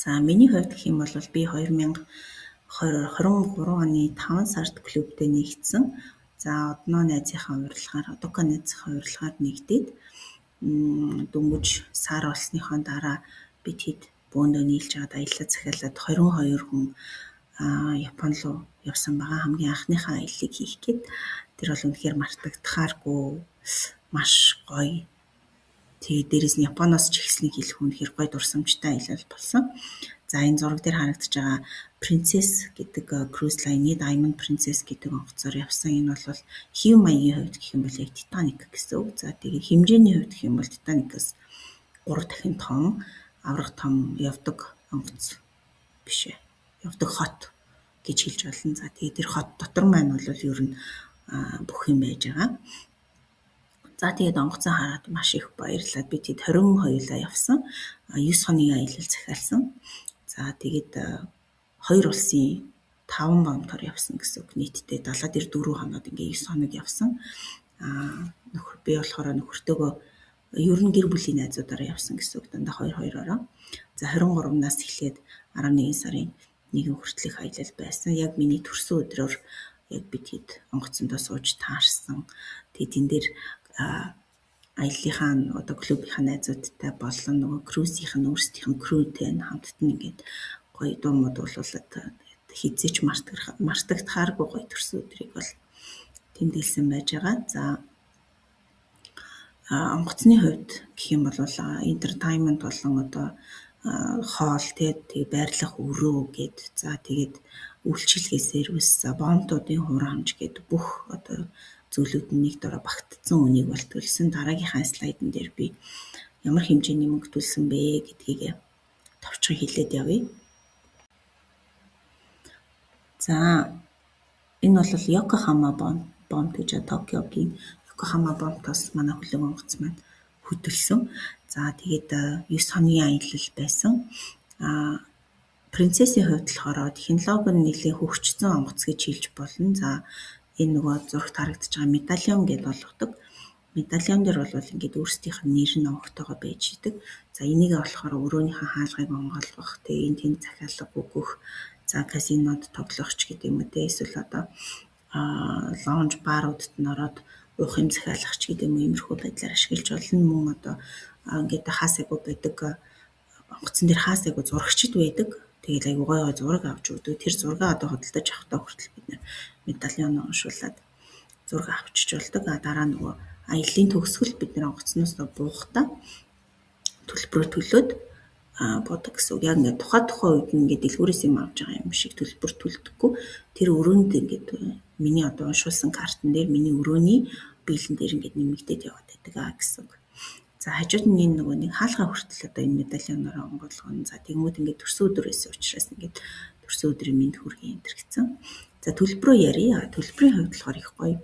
За миний хувьд гэх юм бол би 2023 оны 5 сард клубтэй нэгдсэн. За одноо найзынхаа урилгаар, одоко найзынхаа урилгаар нэгдээд дөнгөж сар болсныхоо дараа бид хэд бөөндөө нийлж аваад аялал захиалаад 22 хүн Япон руу явсан байгаа. Хамгийн анхныхаа аяллыг хийх гээд тэр бол үнэхээр мартагдахааргүй маш гоё. Тэгээд дээрээс нь Японоос ч ихснийг хэлэх үнэхээр гоё дурсамжтай аялал болсон. За энэ зураг дээр харагдаж байгаа Princess гэдэг cruise line-ы Diamond Princess гэдэг онгоцоор явсан. Энэ бол хэв маягийн хувьд гэх юм бол яг Titanic гэсэн үг. За тэгээд хэмжээний хувьд гэх юм бол Titanic-аас 3 дахин том, аврах том явдаг онгоц биш ээ. Явдаг хот гэж хэлж болно. За тэгээд тэр хот дотор маань бол ер нь бүх юм байж байгаа. За тэгээд онгоцоо хараад маш их баярлаад бид хэд 20 хоёулаа явсан. 9 хоногийн аялал захиалсан. За тэгээд 2 улсын 5 бомтоор явсан гэсэн үг. Нийтдээ 74 хоноод ингээ 9 хоног явсан. Нөхөр би болохоор нөхөртөөгөө ер нь гэр бүлийн найзуудаараа явсан гэсэн үг. Дандаа 2-2-ороо. За 23-наас эхлээд 11 сарын 1 хүртэлх аялал байсан. Яг миний төрсөн өдрөөр яг бид хэд онгоцондоо сууж таарсан. Тэгээд энэ дээр аяллахаа клубийнхаа найзуудтай болон нөгөө крузийнх нь өөрсдийнх нь крүүтэй хамттан ингээд гоё дуу мод болуулаад хизээч мартагдахааргүй гоё төрсөн өдрийг бол тэмдэглэсэн байж байгаа. За онгоцны хувьд гэх юм бол entertainment болон хоол тэгээ байрлах өрөө гээд за тэгээд үйлчилгээ сервис, бомтуудын хураамж гээд бүх зүйлүүд нь нэг дөрөв багтцсан үнийг бол төлсөн. Дараагийнхаа слайдн дээр би ямар хэмжээний мөнгө төлсөн бэ гэдгийг товчхон хэлээд явъя. За энэ бол Йокохама бомт гэж Токиогийн Йокохама бомтоос манай хөлөг онгоц маань хөдөлсөн. За тэгээд 9 хоногийн аялал байсан. Принцессийн хувьд болохоор технологи нь нэлээд хөгжсөн онгоц гэж хэлж болно. За энэ нөгөө зурагт харагдаж байгаа медальон гэдээ болгодог. Медальон дээр бол ингээд өөрсдийнх нь нэр нь онготойгоо байж идэг. За энийг болохоор өрөөнийхөө хаалгыг онгойлгох, тэгээ энэ тэнд захиалга өгөх, за казинод тоглох ч гэдэг юм үү те, эсвэл лаунж баруудад нь ороод уух юм захиалах ч гэдэг юм иймэрхүү байдлаар ашиглаж болно. Мөн ингээд хаасайгуу байдаг онгоцон дээр хаасайгуу зурагчд байдаг. Тэгээд айгуу гой зураг авч өгдөг. Тэр зургаа хөдөлтөж авахтаа хүртэл бид нэр медальон уншуулад зураг авчиж болдог. Дараа нөгөө аяллаа төгсгөл бид нэр онгоцноос буухтаа төлбөрөө төлөөд бодог гэсэн үг. Яг ингээд тухайн үед ингээд дэлгүүрээс юм авч байгаа юм шиг төлбөр төлдөггүй. Тэр өрөөнд ингээд миний уншуулсан картн дээр миний өрөөний биелэн дээр ингээд нэмэгдээд яваад байдаг гэсэн үг. За хажууд нь нөгөө нэг хаалгаа хүртэл энэ медальоноор онгойлгоно. За тэгмүүд ингээд төрсөн өдөр байсан учраас ингээд төрсөн өдрийн мэд хүргэе энэ гэсэн. За төлбөрөө ярия. Төлбөрийн хувьд болохоор их гоё.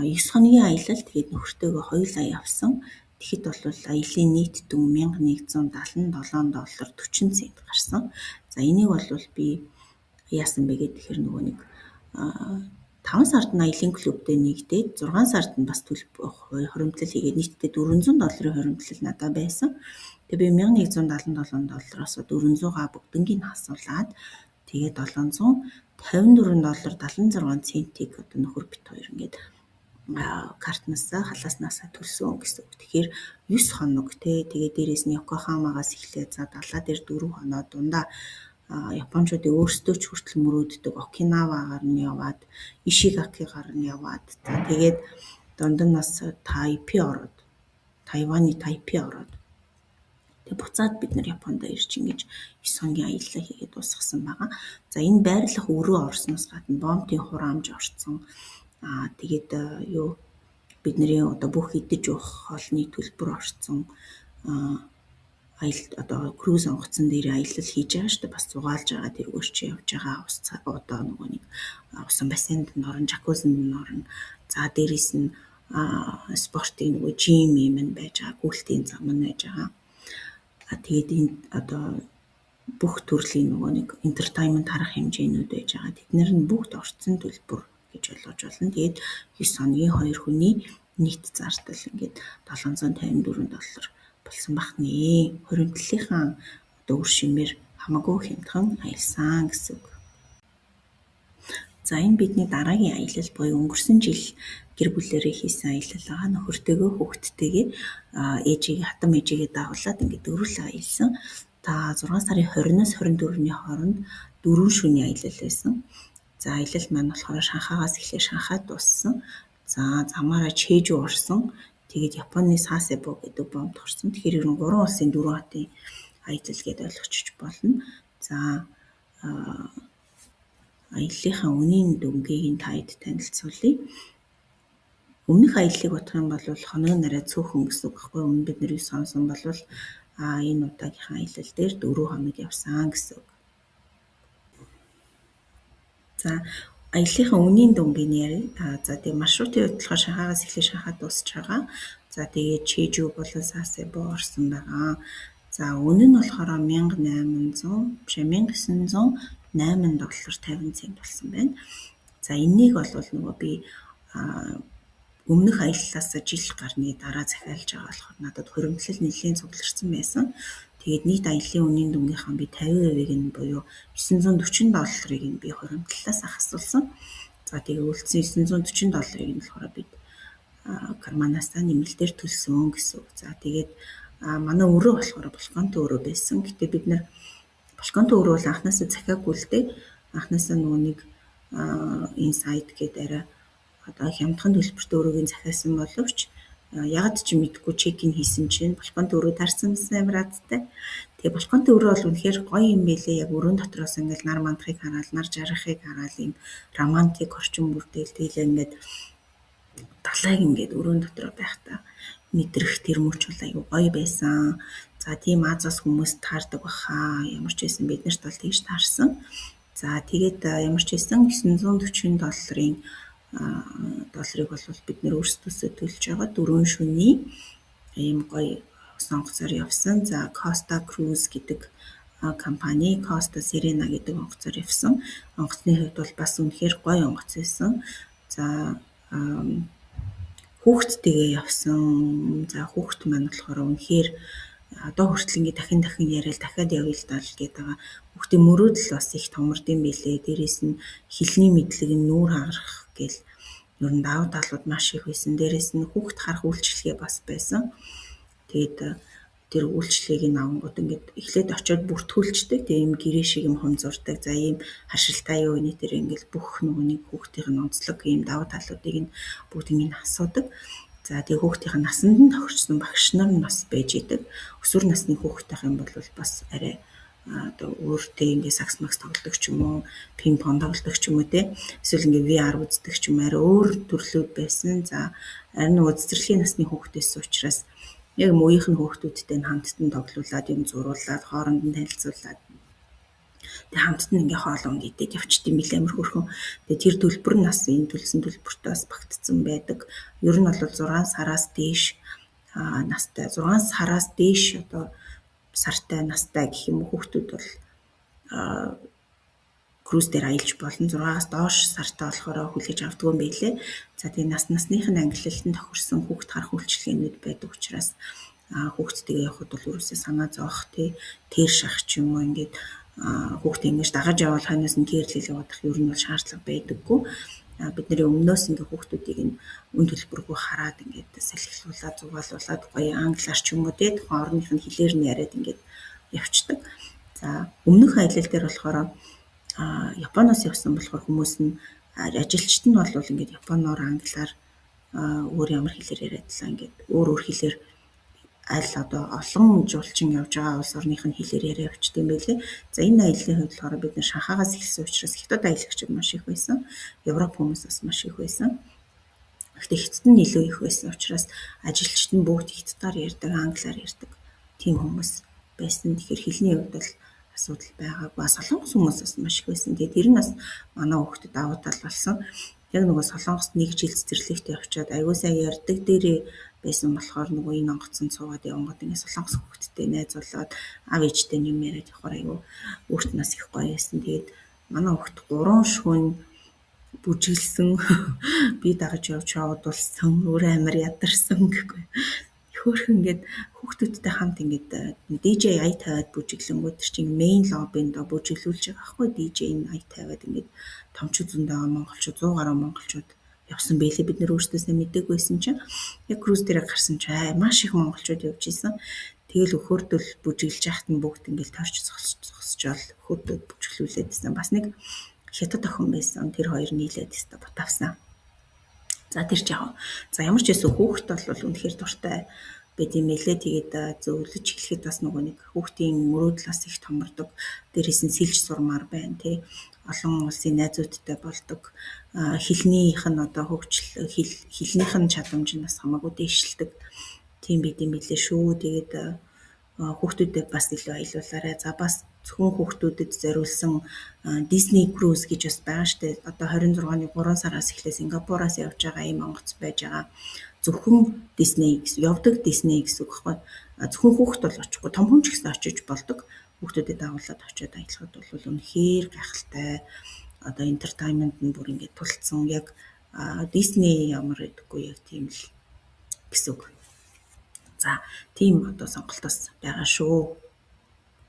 9 хоногийн аялал тэгээд нөхөртөөгөө хоёулаа явсан. Тэгэхэд бол аяллаа нийт дүн $1197.40 гарсан. За энийг бол би яасан бэ гэхээр нөгөө нэг 5 сард нь аялын клубтэй нэгдээд 6 сард нь бас хуримтлал хийгээд нийтдээ $400 хуримтлал надад байсан. Тэгээ би $1177-оос $400-аа бүгднийг хасуулаад тэгээд $754.76 нөхөр бит хоёр ингээд картнасаа халааснасаа төлсөн гэсэн үг. Тэгэхээр 9 хоног тэгээд дээрээс нь Йокохамагаас эхлээд за далаа дээр 4 хоноо дундаа Япончуудын өөрсдөө ч хүртэл мөрөөддөг Окинавагаар нь яваад Ишигакигаар нь яваад за тэгээд дундаас Тайваны Тайпей ороод тэг буцаад бид нар Японд ирж ингэж 9 хоногийн аяллаа хийгээд дуусгасан байгаа. За энэ байрлах өрөө орсноос гадна бомтын хураамж орсон. Тэгээд бидний бүх идэж уух хоолны төлбөр орсон. Круз онгоцон дээр аялал хийж байгаа шүү дээ. Бас зугаалж байгаа тэргүүр чи явж байгаа нөгөө нэг усан бассейнд орно, жакузинд орно. За дээрээс нь спортын нөгөө жим юм байж байгаа, гүйлтийн зам нь байж байгаа. Тэгээд энэ бүх төрлийн нөгөө нэг entertainment харах хэмжээнүүд байж байгаа. Тэднэр нь бүгд орцсон төлбөр гэж ойлгож болно. Тэгээд 9 хоногийн 2 хүний нийт зардал ингээд $754 болсон бахнэ. Хуримтлалынхаа үр шимээр хамаагүй хямдхан аялсан гэсэн үг. За энэ бидний дараагийн аялал буюу өнгөрсөн жил гэр бүлээрээ хийсэн аялал байгаа. Нөхөртөөгөө хүүхдтэйгээ ээжигээ хатам ээжигээ дагуулад ингээд дөрвөлөө аялсан. Та 6 сарын 20-оос 24-ний хооронд 4 шөнийн аялал байсан. За аялал маань болохоор Шанхайгаас эхлээд Шанхайд дууссан. За замаараа Чежу орсон. Тэгээд Японы Сасебо гэдэг бомбд орсон. Тэгэхээр ер нь 3 улсын 4 хотын аялал гэдээ ойлгочих болно. За аяллахаа үнийн дүнгийн таад танилцуулъя. Өмнөх аяллыг бодох юм бол хоног нараа цөөхөн гэсэн үг байхгүй. Өмнө бид нэр сонсон бол энэ удаагийнхаа аялал дээр 4 хоног явсан гэсэн үг. За аяллахаа үнийн дүнгийн яриа. За тэгээ маршрутын хувьд болохоор Шанхайгаас эхлээд Шанхайд дуусч байгаа. За тэгээд Чежу болон Сасебо орсон байгаа. За үнэ нь болохоор $1908.50 болсон байна. За энийг бол нөгөө би өмнөх аяллаас жил гарны дараа захиалж байгаа болохоор надад хуримтлал нэлээд цугларсан байсан. Тэгээд нийт аяллаа үнийн дүнгийнхаа би 50%-ийг нь буюу $940-ыг нь би хуримтлалаас асуулсан. За тэгээд үлдсэн $940-ыг нь болохоор бид карманаасаа нэмэлтээр төлсөн гэсэн үг. За тэгээд манай өрөө болохоор Балконтой өрөө байсан. Гэтэ бид нэр Балконтой өрөө бол анхнаасаа захиаггүй л дээ. Анхнаасаа нөгөө нэг инсайд гэдэг арай хямдхан төлбөртэй өрөөгийн захиасан боловч ягд ч мэдгүй чекин хийсэн чинь Балконтой өрөө тарсан амар азтай. Тэгээ Балконтой өрөө бол үнэхээр гоё юм байлээ. Яг өрөөнд дотроос ингээл нар мандахыг хараад, нар жаргахыг хараад ийм романтик орчин бүртэл тэйлээ ингээд далайг ингээд өрөөнд дотроо байхдаа мэдрэх тэр мөч бол аюу гоё байсан. За тийм Азаас хүмүүс таардаг баха. Ямар ч байсан бид нарт бол тэгж таарсан. За тэгээд ямар ч байсан $940 долларыг бол бид нэр өөрсдөөсөө төлж байгаа 4 шөнийн ийм гоё сонгоцоор явсан. За Costa Cruise гэдэг компани, Costa Serena гэдэг онгоцоор явсан. Онгоцны хувьд бол бас үнэхээр гоё онгоц байсан. За хүүхдтэйгээ явсан. За хүүхд маань болохоор үнэхээр одоо хүртэл ингээд дахин яриад дахиад явъя л даа л гээд байгаа. Хүүхдийн мөрөөдөл бас их томордсон байлээ. Дээрээс нь хэлний мэдлэг нь нүүр хагарах гэл ер нь давуу талууд маш их байсан. Дээрээс нь хүүхд харах үйлчлэгээ бас байсан. Тэгээд тэр үйлчлэгийг нь авангууд ингээд эхлээд очиод бүртгүүлчдэг. Тэгээ юм гэрээ шиг юм хонзуурдаг. За ийм харшилтай юу энэ тэр ингээд бүх нүгний хүүхдийн онцлог ийм давуу талуудыг нь бүгдийг нь асуудаг. За тэгээ хүүхдийн насанд нь тохирсон багш нар нь бас байж идэг. Өсвөр насны хүүхдтэй юм бол бас арай одоо өөртөө ингээд сакс макс тоглодог ч юм уу, пинг понг тоглодог ч юм уу те. Эсвэл ингээд VR үздэг ч юм арай өөр төрлүүд байсан. За харин нөгөө цэцэрлэгийн насны хүүхдээс учраас яг мууийнх нь хүүхдүүдтэй хамттан тоглуулад юм зуруулаад хооронд нь танилцуулаад тэгээ хамттан ингээ хоолунд идээд явчт юм билээ амар хөрхөн. Тэгээ тэр төлбөр нь бас энэ төлсөн төлбөртөө бас багтцсан байдаг. Ер нь бол 6 сараас дээш настай 6 сараас дээш одоо сартай настай гэх юм уу хүүхдүүд бол круз дээр аялж болно. 6-аас доош сартай болохоор хүлээж авдаг юм байлээ. За тэгээ насных нь ангиллалтанд тохирсон хүүхд харах үйлчилгээнүүд байдаг учраас хүүхдтэйгээ явхад бол ерөөсөө санаа зовох тэр шах ч юм уу ингээд хүүхдээ ингэж дагаж явал хойноос нь кэрлэл явах ер нь бол шаардлага байдаггүй. Бид нэр өмнөөс ингээ хүүхдүүдийг нь үн төлбөргүй хараад ингээд салхилуулаад зугаалуулаад гоё англиар ч юм уу те тухайн орных нь хэлээр нь яриад ингээд явцдаг. За өмнөх аялал дээр болохоор Японоос явсан болохоор хүмүүс нь ажилчид нь бол ингээд японоор англиар өөр ямар хэлээр яриадлаа ингээд өөр хэлээр аль одоо олон жуулчин явж байгаа улс орных нь хэлээр яриа явчихдаг юм байлээ. За энэ аяллаа хувьд болохоор бид нэр Шанхайгаас эхэлсэн учраас хятад аялагч маш их байсан. Европ хүмүүс бас маш их байсан. Гэхдээ хятад нь илүү их байсан учраас ажилчид нь бүгд хятадаар ярьдаг, англиар ярьдаг тийм хүмүүс байсан. Тэгэхээр хэлний хувьд бол асуудал байгаагүй. Солонгос хүмүүс бас маш их байсан. Тэгээд тэр нь бас манай хүүхдэд давуу тал болсон. Яг нөгөө Солонгост нэг жил цэцэрлэгт явчаад аягүй сайн ярьдаг дээрээ байсан болохоор нөгөө энэ онгоцон цуугаад явангууд ингээд Солонгос хүүхдтэй найзуулаад аав ээжтэй юм яриад явахаар аягүй өөрт нас их гоё байсан. Тэгээд манай хүүхд 3 шөнө бүжиглсэн би дагаж явж яваад болсон өөр амар ядарсан гэхгүй. Хөөхөн ингээд хүүхдүүдтэй хамт ингээд DJ ая тавиад бүжиглэнгүүд чинь main lobby-нд бүжиглүүлж байгаа байхгүй DJ-ийн ая тавиад ингээд томчууд зөндөө монголчууд 100 гаруй монголчууд явсан байлээ. Бид нэр өөрсдөөсөө мэдээгүй байсан чинь яг круз дээр гарсан чинь маш их монголчууд явж исэн. Тэгэл өхөрдөл бүжиглж яхад нь бүгд ингээд торч зогсчоод өхөрдөө бүжиглүүлээд байсан. Бас нэг хятад охин байсан. Тэр хоёр нийлээд өстө бутавсан. За тэр ч яав. За ямар ч байсан хүүхэд бол үнэхээр дуртай байт юм элэ. Тэгээд зөвлөж эхлэхэд бас нөгөө нэг хүүхдийн мөрөөдөл бас их томордог. Дээрээс нь сэлж сурмаар байна тий. Олон улсын найзуудтай болдог. Хэлнийх нь одоо хөгжил хэлнийх нь чадамж нь бас хамаагүй дэвшилдэг. Тийм байт юм элэ шүү. Тэгээд хүүхдүүдэд бас илүү аялуулаарай. За бас зөвхөн хүүхдүүдэд зориулсан Disney Cruise гэж бас байгаа штэ. Одоо 26-ны 3 сараас эхлээ Сингапураас явж байгаа юм онгоц байж байгаа. Зөвхөн Disney явдаг Disney гэсэн үг байхгүй. Зөвхөн хүүхд бол очихгүй, том хүн ч гэсэн очиж болдог. Хүүхдүүдэд дагуулад очиод аялахад бол үнэхээр гайхалтай. Одоо entertainment нь бүр ингээд тулцсан яг Disney ямар гэдэггүй яг тийм л гэсэн үг. За тийм одоо сонголтоос байгаа шүү.